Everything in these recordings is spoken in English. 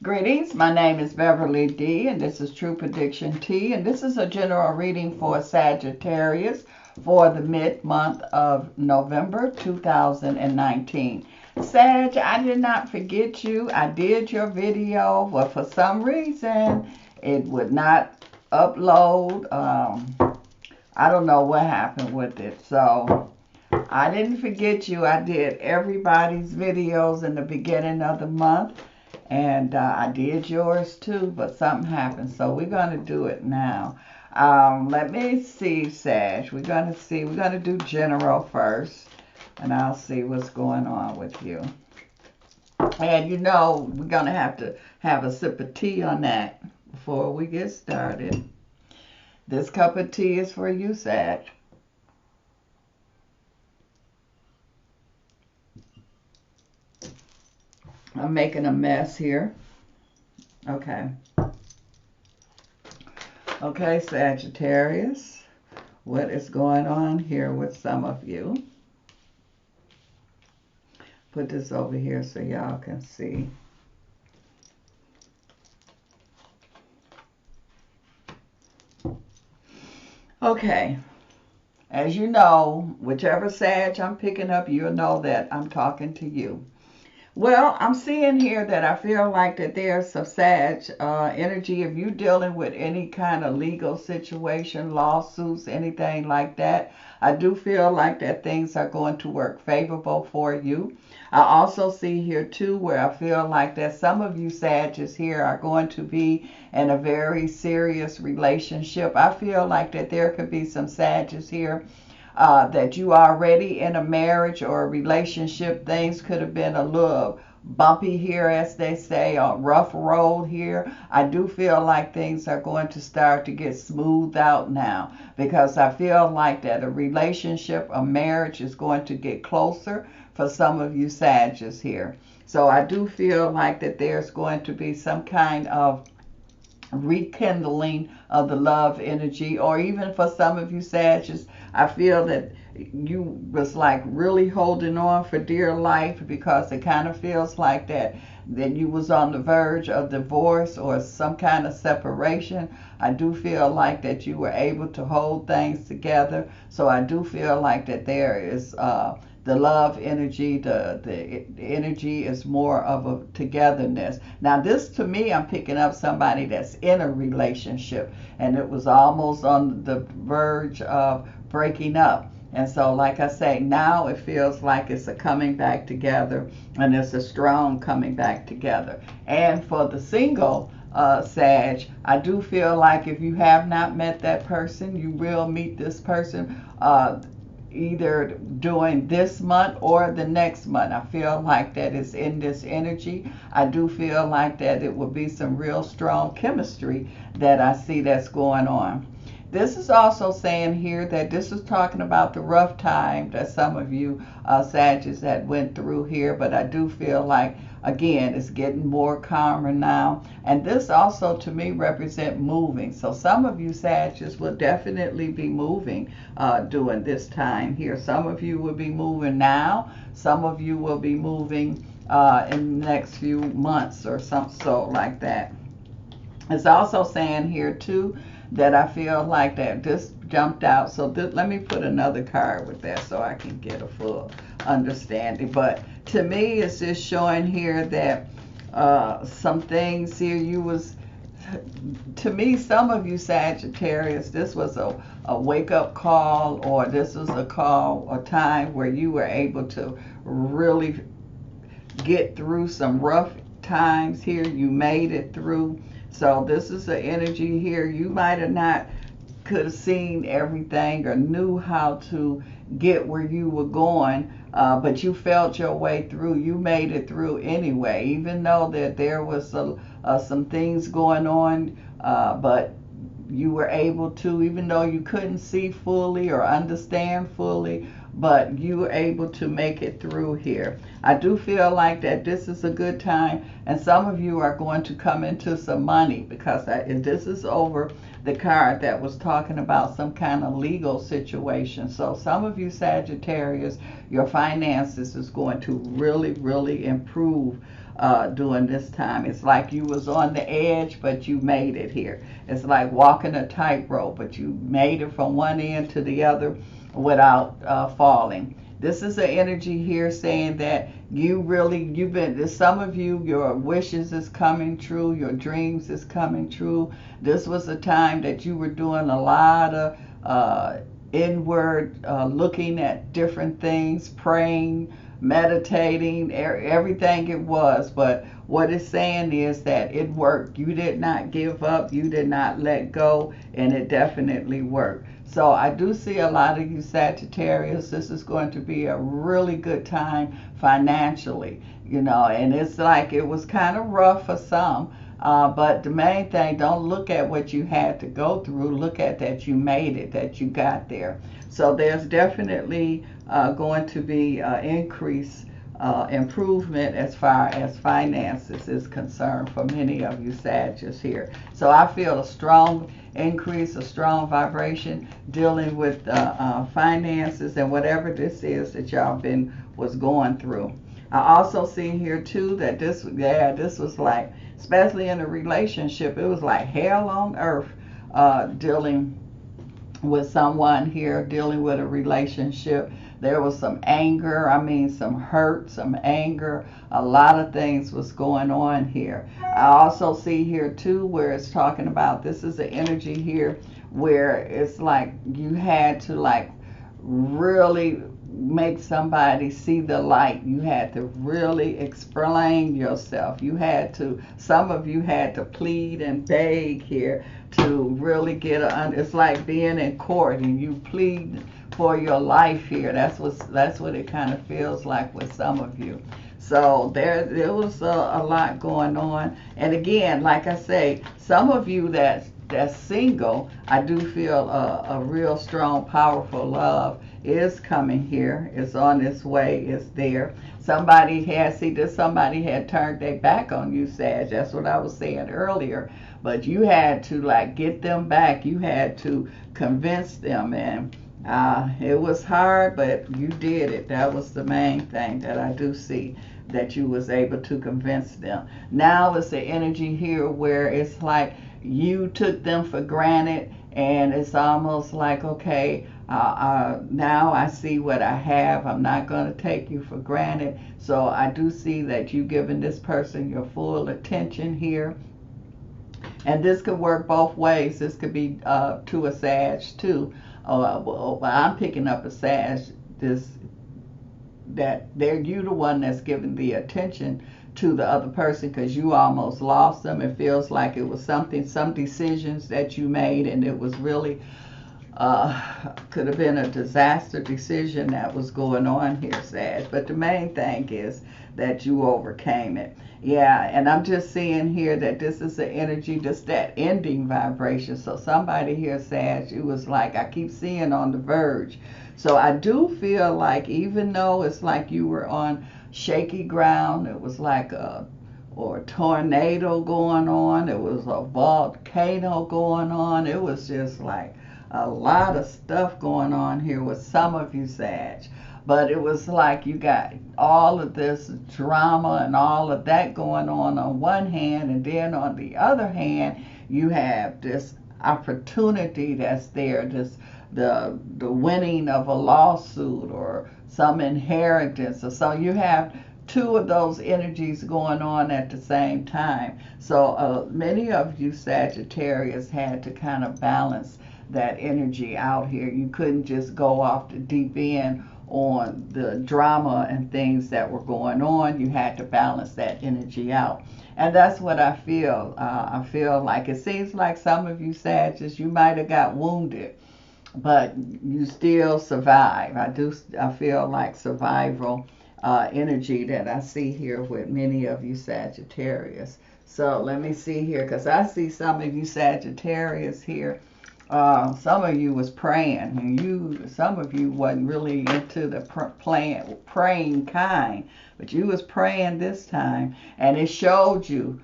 Greetings, my name is Beverly D, and this is True Prediction T, and this is a general reading for Sagittarius for the mid-month of November 2019. Sag, I did not forget you. I did your video, but for some reason it would not upload. I don't know what happened with it, so I didn't forget you. I did everybody's videos in the beginning of the month. And I did yours too, but something happened. So we're going to do it now. Let me see, Sag. We're going to do general first. And I'll see what's going on with you. And we're going to have a sip of tea on that before we get started. This cup of tea is for you, Sag. I'm making a mess here. Okay. Okay, Sagittarius. What is going on here with some of you? Put this over here so y'all can see. Okay. As you know, whichever Sag I'm picking up, you'll know that I'm talking to you. Well, I'm seeing here that I feel like that there's some Sag energy. If you're dealing with any kind of legal situation, lawsuits, anything like that, I do feel like that things are going to work favorable for you. I also see here too where I feel like that some of you Sagittarius here are going to be in a very serious relationship. I feel like that there could be some Sagittarius here that you are already in a marriage or a relationship. Things could have been a little bumpy here, as they say, a rough road here. I do feel like things are going to start to get smoothed out now, because I feel like that a relationship, a marriage is going to get closer for some of you Sagittarius here. So I do feel like that there's going to be some kind of rekindling of the love energy, or even for some of you Sagittarius, I feel that you was like really holding on for dear life, because it kind of feels like that you was on the verge of divorce or some kind of separation. I do feel like that you were able to hold things together. So I do feel like that there is the love energy, the energy is more of a togetherness. Now this, to me, I'm picking up somebody that's in a relationship and it was almost on the verge of breaking up. And so, like I say, now it feels like it's a coming back together, and it's a strong coming back together. And for the single Sag, I do feel like if you have not met that person, you will meet this person either during this month or the next month. I feel like that is in this energy. I do feel like that it will be some real strong chemistry that I see that's going on. This is also saying here that this is talking about the rough time that some of you Sagittarius had went through here, but I do feel like, again, it's getting more calmer now. And this also to me represent moving. So some of you Sagittarius will definitely be moving during this time here. Some of you will be moving now. Some of you will be moving in the next few months or something so like that. It's also saying here too that I feel like that this jumped out. So let me put another card with that so I can get a full understanding. But to me, it's just showing here that some things here to me, some of you Sagittarius, this was a wake-up call, or this was a time where you were able to really get through some rough times here. You made it through. So this is the energy here. You might have not could have seen everything or knew how to get where you were going, but you felt your way through. You made it through anyway, even though that there was some things going on, but you were able to, even though you couldn't see fully or understand fully, but you were able to make it through here. I do feel like that this is a good time, and some of you are going to come into some money, because this is over the card that was talking about some kind of legal situation. So some of you Sagittarius, your finances is going to really, really improve during this time. It's like you was on the edge, but you made it here. It's like walking a tightrope, but you made it from one end to the other without falling. This is an energy here saying that you've been, some of you, your wishes is coming true, your dreams is coming true. This was a time that you were doing a lot of inward looking at different things, praying, meditating, everything it was. But what it's saying is that it worked. You did not give up, you did not let go, and it definitely worked. So I do see a lot of you Sagittarius, this is going to be a really good time financially, and it's like it was kind of rough for some. But the main thing, don't look at what you had to go through. Look at that you made it, that you got there. So there's definitely going to be increase, improvement as far as finances is concerned for many of you Sagittarius here. So I feel a strong increase, a strong vibration dealing with finances and whatever this is that y'all was going through. I also see here too that this was like, especially in a relationship, it was like hell on earth dealing with someone here, dealing with a relationship. There was some anger, some hurt, some anger, a lot of things was going on here. I also see here too where it's talking about, this is the energy here where it's like you had to like really make somebody see the light. You had to really explain yourself. Some of you had to plead and beg here to really it's like being in court and you plead for your life here. That's what it kind of feels like with some of you. So there was a lot going on. And again, like I say, some of you that's single, I do feel a real strong, powerful love is coming here. It's on its way. It's there. Somebody had turned their back on you, Sag. That's what I was saying earlier. But you had to like get them back. You had to convince them, and it was hard, but you did it. That was the main thing that I do see, that you was able to convince them. Now it's the energy here where it's like you took them for granted, and it's almost like, okay, now I see what I have. I'm not going to take you for granted. So I do see that you giving this person your full attention here. And this could work both ways. This could be to a Sag too. I'm picking up a Sag, that you the one that's giving the attention to the other person, because you almost lost them. It feels like it was some decisions that you made, and it was really could have been a disaster decision that was going on here, Sag. But the main thing is that you overcame it. Yeah, and I'm just seeing here that this is the energy, just that ending vibration. So somebody here, Sag, it was like, I keep seeing on the verge. So I do feel like, even though it's like you were on shaky ground, it was like a tornado going on, it was a volcano going on, it was just like a lot of stuff going on here with some of you Sag. But it was like you got all of this drama and all of that going on one hand, and then on the other hand you have this opportunity that's there, the winning of a lawsuit or some inheritance, or so you have two of those energies going on at the same time. So many of you Sagittarius had to kind of balance that energy out here. You couldn't just go off the deep end on the drama and things that were going on. You had to balance that energy out. And that's what I feel. I feel like it seems like some of you Sagittarius, you might have got wounded, but you still survive. I feel like survival energy that I see here with many of you Sagittarius. So let me see here, because I see some of you Sagittarius here Some of you was praying, and some of you wasn't really into the praying kind, but you was praying this time, and it showed you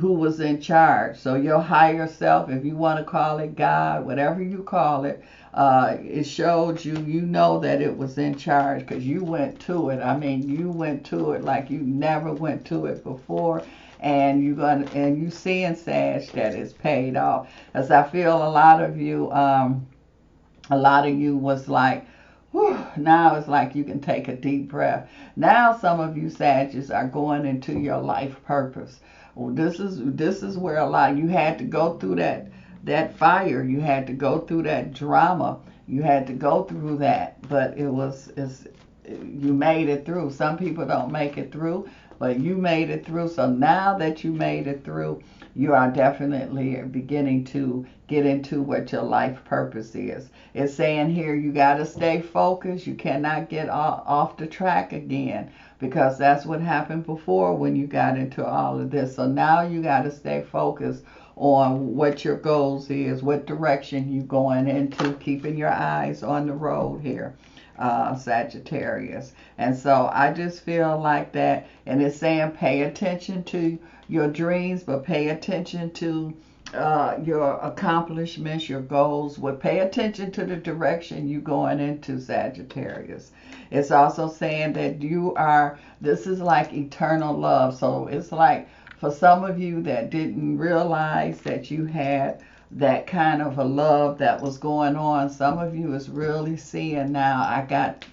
who was in charge. So your higher self, if you want to call it God, whatever you call it, it showed you, you know that it was in charge because you went to it. I mean, you went to it like you never went to it before. And you seeing, Sag, that it's paid off. As I feel a lot of you was like, whew, now it's like you can take a deep breath. Now some of you Sagittarius are going into your life purpose. Well, this is where a lot, you had to go through that fire, you had to go through that drama, you had to go through that, but you made it through. Some people don't make it through, but you made it through. So now that you made it through, you are definitely beginning to get into what your life purpose is. It's saying here you got to stay focused. You cannot get off the track again, because that's what happened before when you got into all of this. So now you got to stay focused on what your goals is, what direction you going into, keeping your eyes on the road here, Sagittarius. And so I just feel like that, and it's saying pay attention to your dreams, but pay attention to your accomplishments, your goals. But pay attention to the direction you going into, Sagittarius. It's also saying that this is like eternal love. So it's like for some of you that didn't realize that you had that kind of a love that was going on, some of you is really seeing now, I got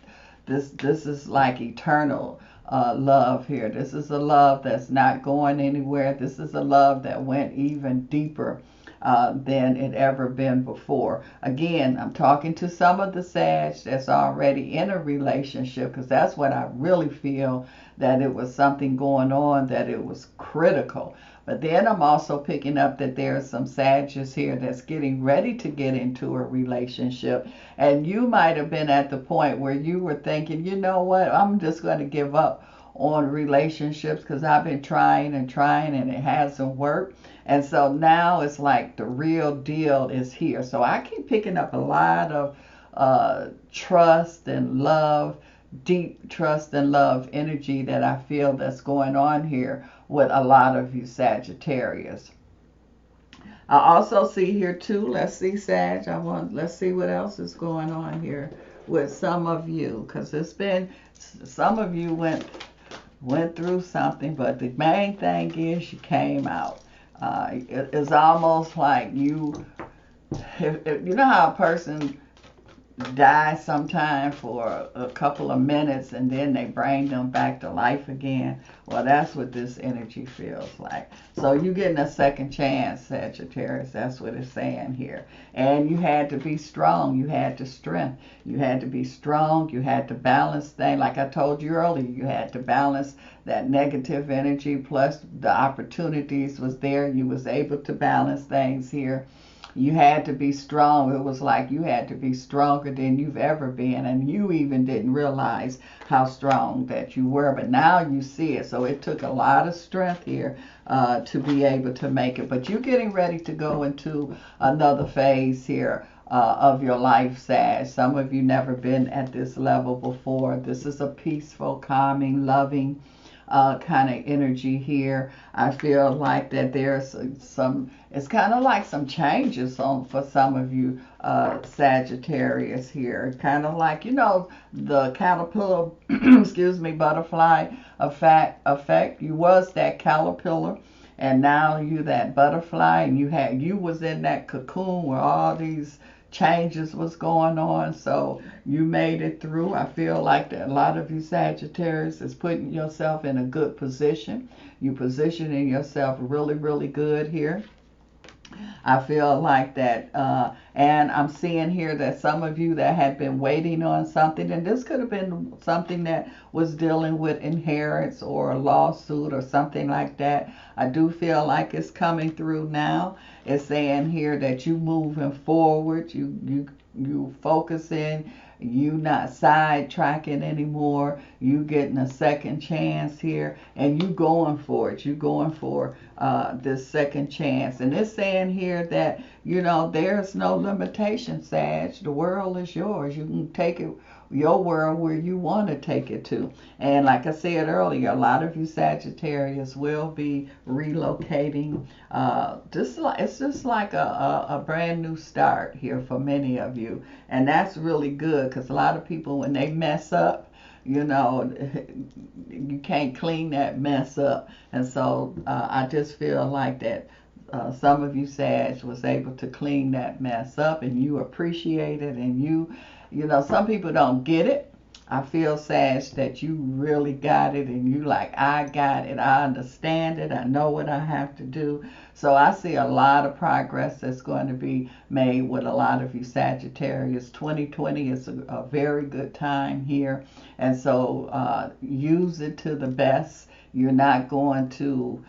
this is like eternal love here. This is a love that's not going anywhere. This is a love that went even deeper than it ever been before. Again, I'm talking to some of the Sag that's already in a relationship, because that's what I really feel, that it was something going on, that it was critical. But then I'm also picking up that there are some Sagittarius here that's getting ready to get into a relationship. And you might have been at the point where you were thinking, you know what, I'm just going to give up on relationships because I've been trying and it hasn't worked. And so now it's like the real deal is here. So I keep picking up a lot of trust and love, deep trust and love energy that I feel that's going on here with a lot of you Sagittarius. I also see here too, let's see Sag, let's see what else is going on here with some of you, because some of you went through something, but the main thing is you came out. It's almost like you know how a person die sometime for a couple of minutes and then they bring them back to life again. Well, that's what this energy feels like. So you're getting a second chance, Sagittarius. That's what it's saying here. And you had to be strong. You had to strength. You had to be strong. You had to balance things. Like I told you earlier, you had to balance that negative energy, plus the opportunities was there. You was able to balance things here. You had to be strong. It was like you had to be stronger than you've ever been, and you even didn't realize how strong that you were, but now you see it. So it took a lot of strength here to be able to make it. But you're getting ready to go into another phase here of your life, Sag. Some of you never been at this level before. This is a peaceful, calming, loving kind of energy here. I feel like that there's it's kind of like some changes for some of you Sagittarius here. Kind of like, the caterpillar, excuse me, butterfly effect. You was that caterpillar, and now you that butterfly, and you was in that cocoon where all these changes was going on. So you made it through. I feel like that a lot of you Sagittarius is putting yourself in a good position. You positioning yourself really, really good here. I feel like that, and I'm seeing here that some of you that had been waiting on something, and this could have been something that was dealing with inheritance or a lawsuit or something like that. I do feel like it's coming through now. It's saying here that you moving forward, you you focusing, you not sidetracking anymore. You getting a second chance here, and you going for it. You going for this second chance. And it's saying here that, you know, there's no limitation, Sag. The world is yours. You can take it, your world, where you want to take it to. And like I said earlier, a lot of you Sagittarius will be relocating. It's just like a brand new start here for many of you. And that's really good, because a lot of people, when they mess up, you know, you can't clean that mess up. And so I just feel like that some of you Sag was able to clean that mess up, and you appreciate it, and you know, some people don't get it. I feel, Sag, that you really got it, and you like, I got it, I understand it, I know what I have to do. So I see a lot of progress that's going to be made with a lot of you Sagittarius. 2020 is a very good time here, and so use it to the best. You're not going to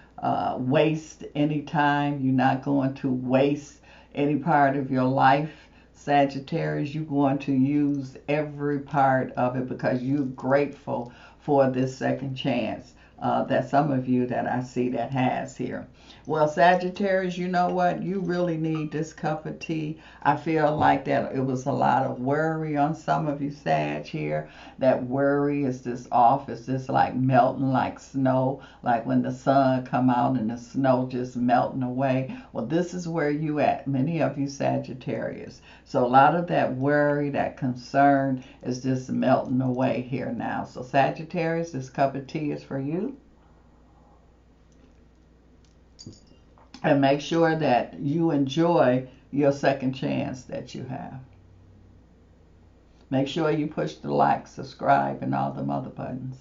waste any time. You're not going to waste any part of your life, Sagittarius. You're going to use every part of it, because you're grateful for this second chance that some of you that I see that has here. Well, Sagittarius, you know what? You really need this cup of tea. I feel like that it was a lot of worry on some of you Sag here. That worry is just off. It's just like melting like snow, like when the sun come out and the snow just melting away. Well, this is where you at, many of you Sagittarius. So a lot of that worry, that concern is just melting away here now. So Sagittarius, this cup of tea is for you. And make sure that you enjoy your second chance that you have. Make sure you push the like, subscribe, and all them other buttons.